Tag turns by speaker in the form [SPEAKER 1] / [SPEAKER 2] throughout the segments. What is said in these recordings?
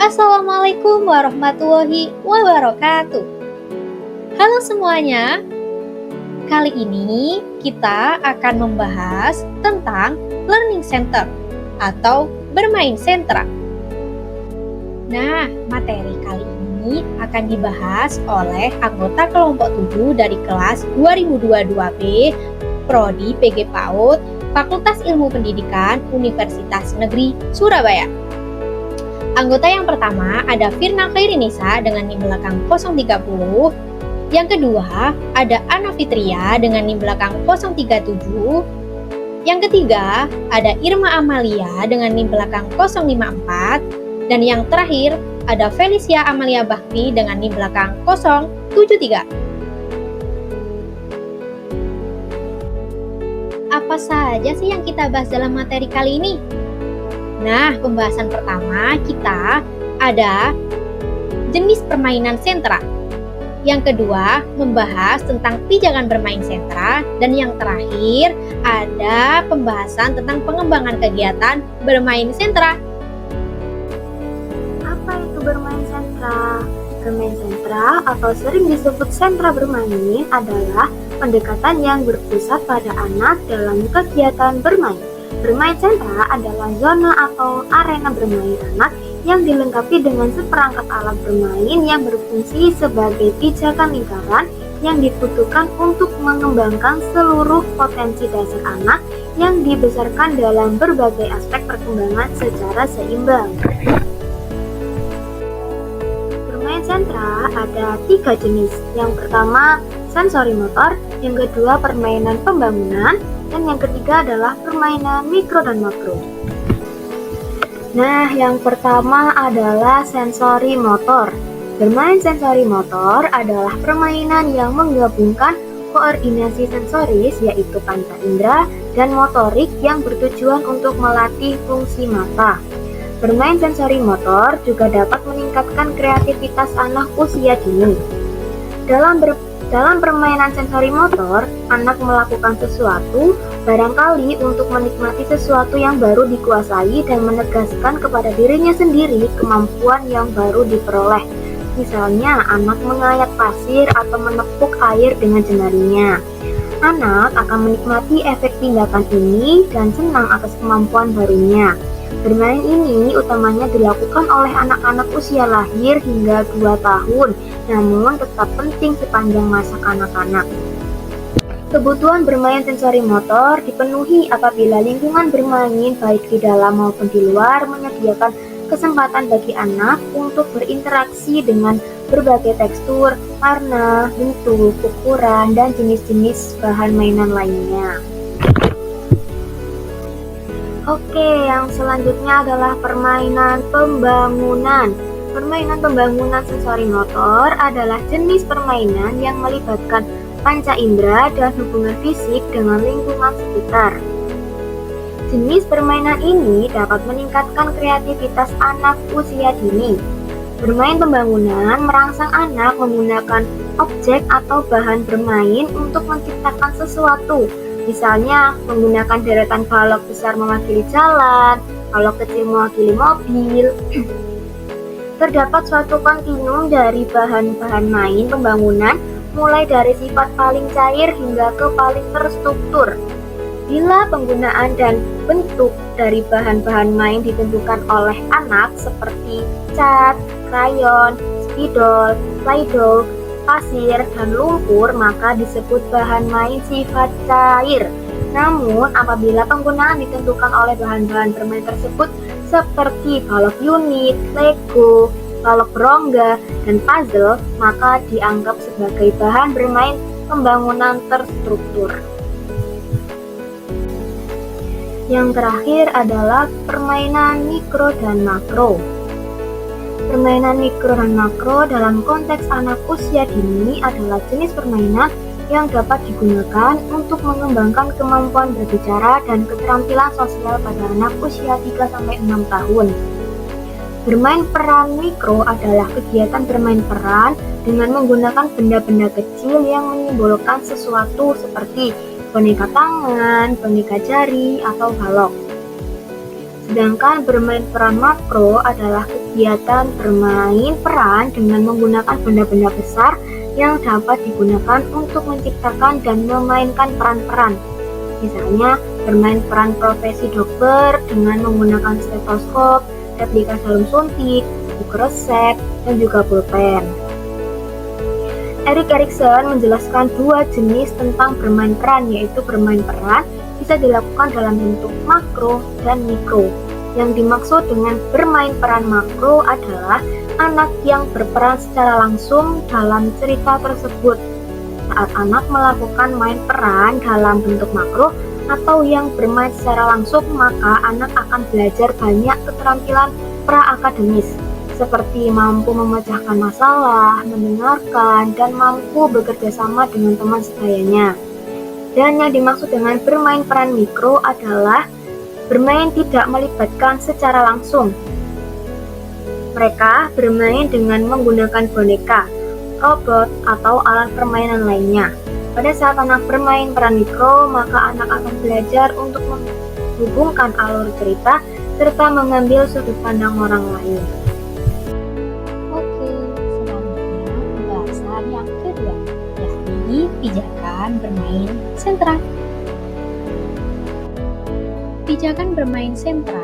[SPEAKER 1] Assalamualaikum warahmatullahi wabarakatuh. Halo semuanya, kali ini kita akan membahas tentang learning center atau bermain sentra. Nah, materi kali ini akan dibahas oleh anggota kelompok 7 dari kelas 2022B Prodi PG PAUD Fakultas Ilmu Pendidikan Universitas Negeri Surabaya. Anggota yang pertama ada Firna Khairinisa dengan NIM belakang 030. Yang kedua ada Ana Fitria dengan NIM belakang 037. Yang ketiga ada Irma Amalia dengan NIM belakang 054. Dan yang terakhir ada Felicia Amalia Bakti dengan NIM belakang 073. Apa saja sih yang kita bahas dalam materi kali ini? Nah, pembahasan pertama kita ada jenis permainan sentra. Yang kedua, membahas tentang pijakan bermain sentra. Dan yang terakhir, ada pembahasan tentang pengembangan kegiatan bermain sentra.
[SPEAKER 2] Apa itu bermain sentra? Bermain sentra atau sering disebut sentra bermain adalah pendekatan yang berpusat pada anak dalam kegiatan bermain. Bermain sentra adalah zona atau arena bermain anak yang dilengkapi dengan seperangkat alat bermain yang berfungsi sebagai pijakan lingkaran yang dibutuhkan untuk mengembangkan seluruh potensi dasar anak yang dibesarkan dalam berbagai aspek perkembangan secara seimbang. Bermain sentra ada 3 jenis. Yang pertama, sensori motor, yang kedua permainan pembangunan, dan yang ketiga adalah permainan mikro dan makro. Nah, yang pertama adalah sensori motor. Bermain sensori motor adalah permainan yang menggabungkan koordinasi sensoris yaitu panca indera dan motorik yang bertujuan untuk melatih fungsi mata. Bermain sensori motor juga dapat meningkatkan kreativitas anak usia dini. Dalam permainan sensori motor, anak melakukan sesuatu barangkali untuk menikmati sesuatu yang baru dikuasai dan menegaskan kepada dirinya sendiri kemampuan yang baru diperoleh. Misalnya, anak mengayat pasir atau menepuk air dengan jemarinya. Anak akan menikmati efek tindakan ini dan senang atas kemampuan barunya. Bermain ini utamanya dilakukan oleh anak-anak usia lahir hingga 2 tahun, namun tetap penting sepanjang masa kanak-kanak. Kebutuhan bermain sensori motor dipenuhi apabila lingkungan bermain baik di dalam maupun di luar menyediakan kesempatan bagi anak untuk berinteraksi dengan berbagai tekstur, warna, bentuk, ukuran, dan jenis-jenis bahan mainan lainnya. Oke, yang selanjutnya adalah permainan pembangunan. Permainan pembangunan sensori motor adalah jenis permainan yang melibatkan panca indera dan hubungan fisik dengan lingkungan sekitar. Jenis permainan ini dapat meningkatkan kreativitas anak usia dini. Bermain pembangunan merangsang anak menggunakan objek atau bahan bermain untuk menciptakan sesuatu. Misalnya, menggunakan deretan balok besar mewakili jalan, balok kecil mewakili mobil. Terdapat suatu kontinum dari bahan-bahan main pembangunan, mulai dari sifat paling cair hingga ke paling terstruktur. Bila penggunaan dan bentuk dari bahan-bahan main ditentukan oleh anak seperti cat, krayon, spidol, play-doh, pasir, dan lumpur, maka disebut bahan main sifat cair. Namun, apabila penggunaan ditentukan oleh bahan-bahan bermain tersebut seperti balok unit, lego, balok berongga, dan puzzle, maka dianggap sebagai bahan bermain pembangunan terstruktur. Yang terakhir adalah permainan mikro dan makro. Permainan mikro dan makro dalam konteks anak usia dini adalah jenis permainan yang dapat digunakan untuk mengembangkan kemampuan berbicara dan keterampilan sosial pada anak usia 3-6 tahun. Bermain peran mikro adalah kegiatan bermain peran dengan menggunakan benda-benda kecil yang menyimbolkan sesuatu seperti boneka tangan, boneka jari, atau balok. Sedangkan bermain peran makro adalah kegiatan kegiatan bermain peran dengan menggunakan benda-benda besar yang dapat digunakan untuk menciptakan dan memainkan peran-peran. Misalnya, bermain peran profesi dokter dengan menggunakan stetoskop, replika jarum suntik, buku resep, dan juga pulpen. Erik Erikson menjelaskan dua jenis tentang bermain peran, yaitu bermain peran bisa dilakukan dalam bentuk makro dan mikro. Yang dimaksud dengan bermain peran makro adalah anak yang berperan secara langsung dalam cerita tersebut. Saat anak melakukan main peran dalam bentuk makro atau yang bermain secara langsung, maka anak akan belajar banyak keterampilan pra-akademis seperti mampu memecahkan masalah, mendengarkan, dan mampu bekerja sama dengan teman sebayanya. Dan yang dimaksud dengan bermain peran mikro adalah bermain tidak melibatkan secara langsung. Mereka bermain dengan menggunakan boneka, robot, atau alat permainan lainnya. Pada saat anak bermain peran mikro, maka anak akan belajar untuk menghubungkan alur cerita serta mengambil sudut pandang orang lain.
[SPEAKER 1] Oke, selanjutnya pembahasan yang kedua, yakni pijakan bermain sentra. Pijakan bermain sentra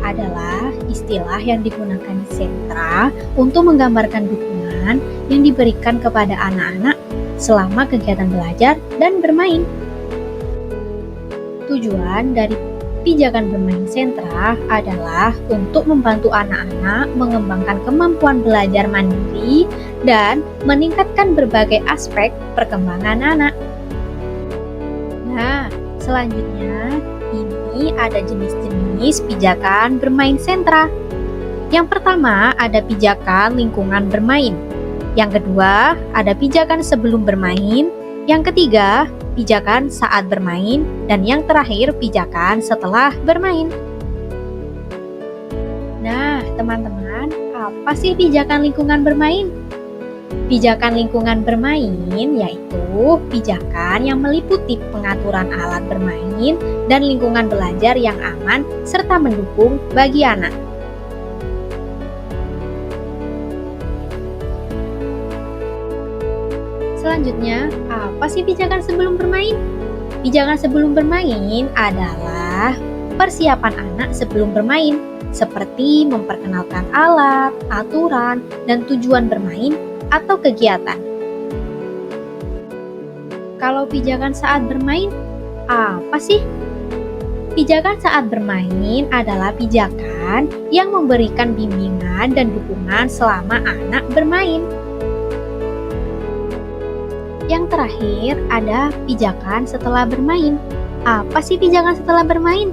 [SPEAKER 1] adalah istilah yang digunakan di sentra untuk menggambarkan dukungan yang diberikan kepada anak-anak selama kegiatan belajar dan bermain. Tujuan dari pijakan bermain sentra adalah untuk membantu anak-anak mengembangkan kemampuan belajar mandiri dan meningkatkan berbagai aspek perkembangan anak. Nah, selanjutnya ini ada jenis-jenis pijakan bermain sentra. Yang pertama ada pijakan lingkungan bermain. Yang kedua, ada pijakan sebelum bermain. Yang ketiga, pijakan saat bermain. Dan yang terakhir, pijakan setelah bermain. Nah, teman-teman, apa sih pijakan lingkungan bermain? Pijakan lingkungan bermain yaitu pijakan yang meliputi pengaturan alat bermain dan lingkungan belajar yang aman serta mendukung bagi anak. Selanjutnya, apa sih pijakan sebelum bermain? Pijakan sebelum bermain adalah persiapan anak sebelum bermain, seperti memperkenalkan alat, aturan, dan tujuan bermain atau kegiatan. Kalau pijakan saat bermain, apa sih? Pijakan saat bermain adalah pijakan yang memberikan bimbingan dan dukungan selama anak bermain. Yang terakhir ada pijakan setelah bermain. Apa sih pijakan setelah bermain?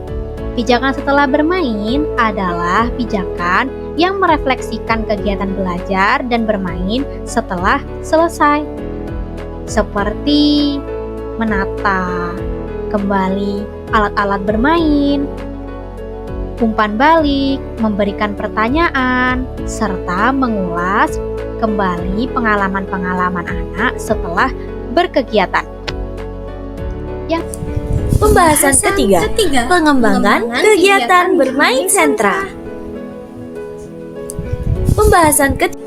[SPEAKER 1] Pijakan setelah bermain adalah pijakan yang merefleksikan kegiatan belajar dan bermain setelah selesai. Seperti menata kembali alat-alat bermain, umpan balik, memberikan pertanyaan, serta mengulas kembali pengalaman-pengalaman anak setelah berkegiatan.
[SPEAKER 3] Pembahasan ketiga, pengembangan kegiatan bermain sentra. Pembahasan ketiga.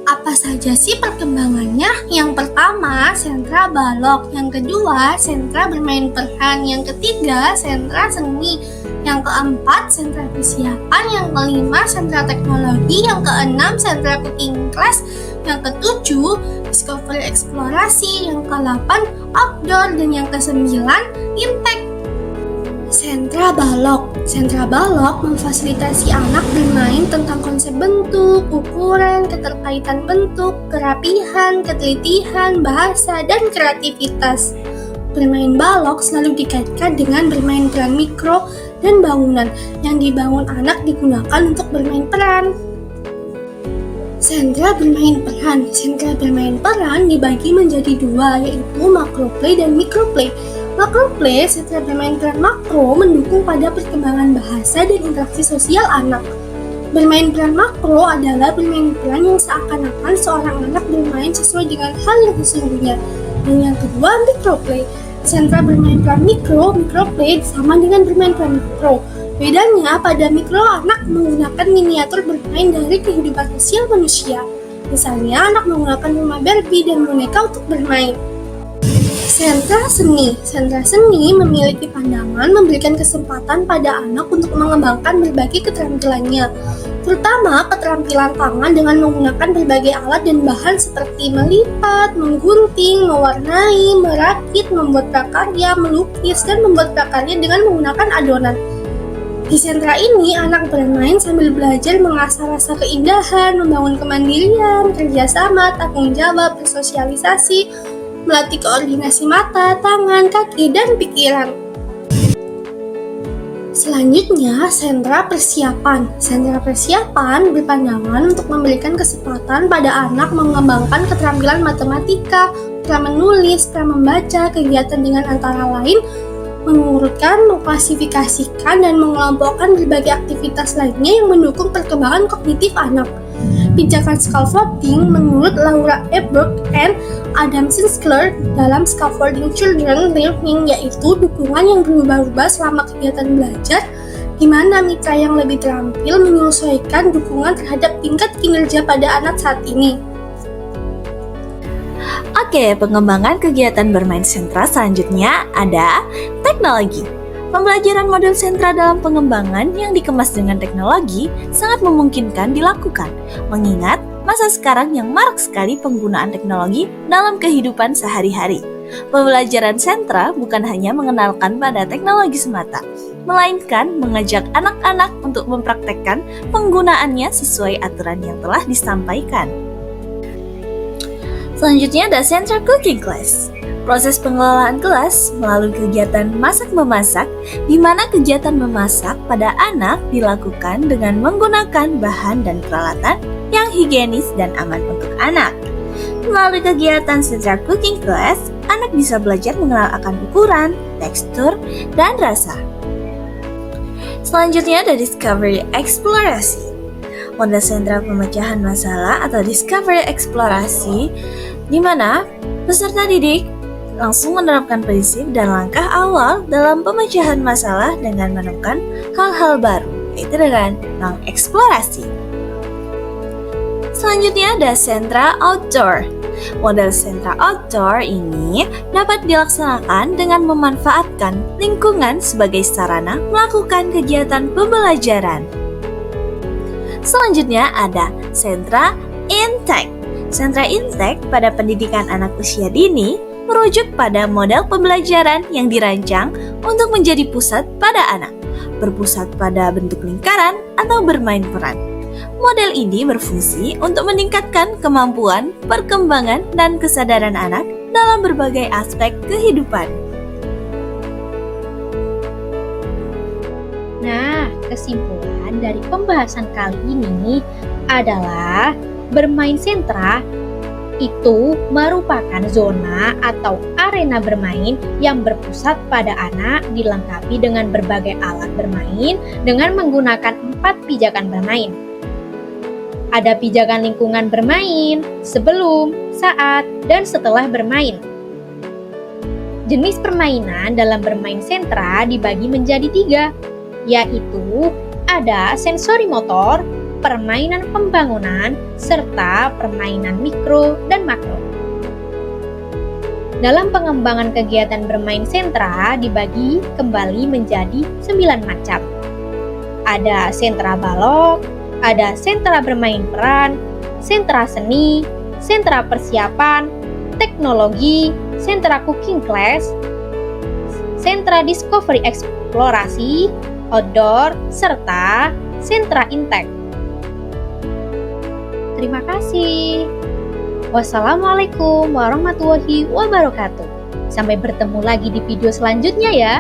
[SPEAKER 4] Apa saja sih perkembangannya? Yang pertama, sentra balok. Yang kedua, sentra bermain peran. Yang ketiga, sentra seni. Yang keempat, sentra persiapan. Yang kelima, sentra teknologi. Yang keenam, sentra cooking class. Yang ketujuh, discovery eksplorasi. Yang kedelapan, outdoor. Dan yang kesembilan, impact. Sentra balok. Sentra balok memfasilitasi anak bermain tentang konsep bentuk, ukuran, keterkaitan bentuk, kerapihan, ketelitian, bahasa, dan kreativitas. Bermain balok selalu dikaitkan dengan bermain peran mikro dan bangunan yang dibangun anak digunakan untuk bermain peran. Sentra bermain peran. Sentra bermain peran dibagi menjadi dua, yaitu macroplay dan microplay. Macroplay, sentra bermain peran makro mendukung pada perkembangan bahasa dan interaksi sosial anak. Bermain peran makro adalah bermain peran yang seakan-akan seorang anak bermain sesuai dengan hal yang sesungguhnya. Dan yang kedua, microplay. Sentra bermain peran microplay sama dengan bermain peran makro. Bedanya pada mikro, anak menggunakan miniatur bermain dari kehidupan sosial manusia. Misalnya, anak menggunakan rumah Barbie dan boneka untuk bermain. Sentra seni. Sentra seni memiliki pandangan memberikan kesempatan pada anak untuk mengembangkan berbagai keterampilannya, terutama keterampilan tangan dengan menggunakan berbagai alat dan bahan seperti melipat, menggunting, mewarnai, merakit, membuat prakarya, melukis, dan membuat prakarya dengan menggunakan adonan. Di sentra ini, anak bermain sambil belajar mengasah rasa keindahan, membangun kemandirian, kerjasama, tanggung jawab, bersosialisasi, melatih koordinasi mata, tangan, kaki, dan pikiran. Selanjutnya, sentra persiapan. Sentra persiapan berpandangan untuk memberikan kesempatan pada anak mengembangkan keterampilan matematika, menulis, membaca, kegiatan dengan antara lain mengurutkan, mengklasifikasikan, dan mengelompokkan berbagai aktivitas lainnya yang mendukung perkembangan kognitif anak. Pijakan scaffolding menurut Laura Ebert and Adam Sinclair dalam Scaffolding Children Learning yaitu dukungan yang berubah-ubah selama kegiatan belajar, di mana mitra yang lebih terampil menyesuaikan dukungan terhadap tingkat kinerja pada anak saat ini.
[SPEAKER 3] Oke, pengembangan kegiatan bermain sentra selanjutnya ada teknologi. Pembelajaran model sentra dalam pengembangan yang dikemas dengan teknologi sangat memungkinkan dilakukan, mengingat masa sekarang yang marak sekali penggunaan teknologi dalam kehidupan sehari-hari. Pembelajaran sentra bukan hanya mengenalkan pada teknologi semata, melainkan mengajak anak-anak untuk mempraktekkan penggunaannya sesuai aturan yang telah disampaikan. Selanjutnya ada Sentra Cooking Class. Proses pengelolaan kelas melalui kegiatan masak-memasak, di mana kegiatan memasak pada anak dilakukan dengan menggunakan bahan dan peralatan yang higienis dan aman untuk anak. Melalui kegiatan Sentra Cooking Class, anak bisa belajar mengenal akan ukuran, tekstur, dan rasa. Selanjutnya ada Discovery Eksplorasi. Model sentra pemecahan masalah atau Discovery Eksplorasi, di mana peserta didik langsung menerapkan prinsip dan langkah awal dalam pemecahan masalah dengan menemukan hal-hal baru, yaitu dengan mengeksplorasi. Selanjutnya ada sentra outdoor. Model sentra outdoor ini dapat dilaksanakan dengan memanfaatkan lingkungan sebagai sarana melakukan kegiatan pembelajaran. Selanjutnya ada sentra intek. Sentra intek pada pendidikan anak usia dini merujuk pada model pembelajaran yang dirancang untuk menjadi pusat pada anak, berpusat pada bentuk lingkaran atau bermain peran. Model ini berfungsi untuk meningkatkan kemampuan, perkembangan, dan kesadaran anak dalam berbagai aspek kehidupan.
[SPEAKER 1] Nah, kesimpulan dari pembahasan kali ini adalah bermain sentra itu merupakan zona atau arena bermain yang berpusat pada anak dilengkapi dengan berbagai alat bermain dengan menggunakan 4 pijakan bermain. Ada pijakan lingkungan bermain, sebelum, saat, dan setelah bermain. Jenis permainan dalam bermain sentra dibagi menjadi 3, yaitu ada sensori motor, permainan pembangunan, serta permainan mikro dan makro. Dalam pengembangan kegiatan bermain sentra dibagi kembali menjadi 9 macam. Ada sentra balok, ada sentra bermain peran, sentra seni, sentra persiapan, teknologi, sentra cooking class, sentra discovery eksplorasi, outdoor, serta sentra intek. Terima kasih. Wassalamualaikum warahmatullahi wabarakatuh. Sampai bertemu lagi di video selanjutnya ya.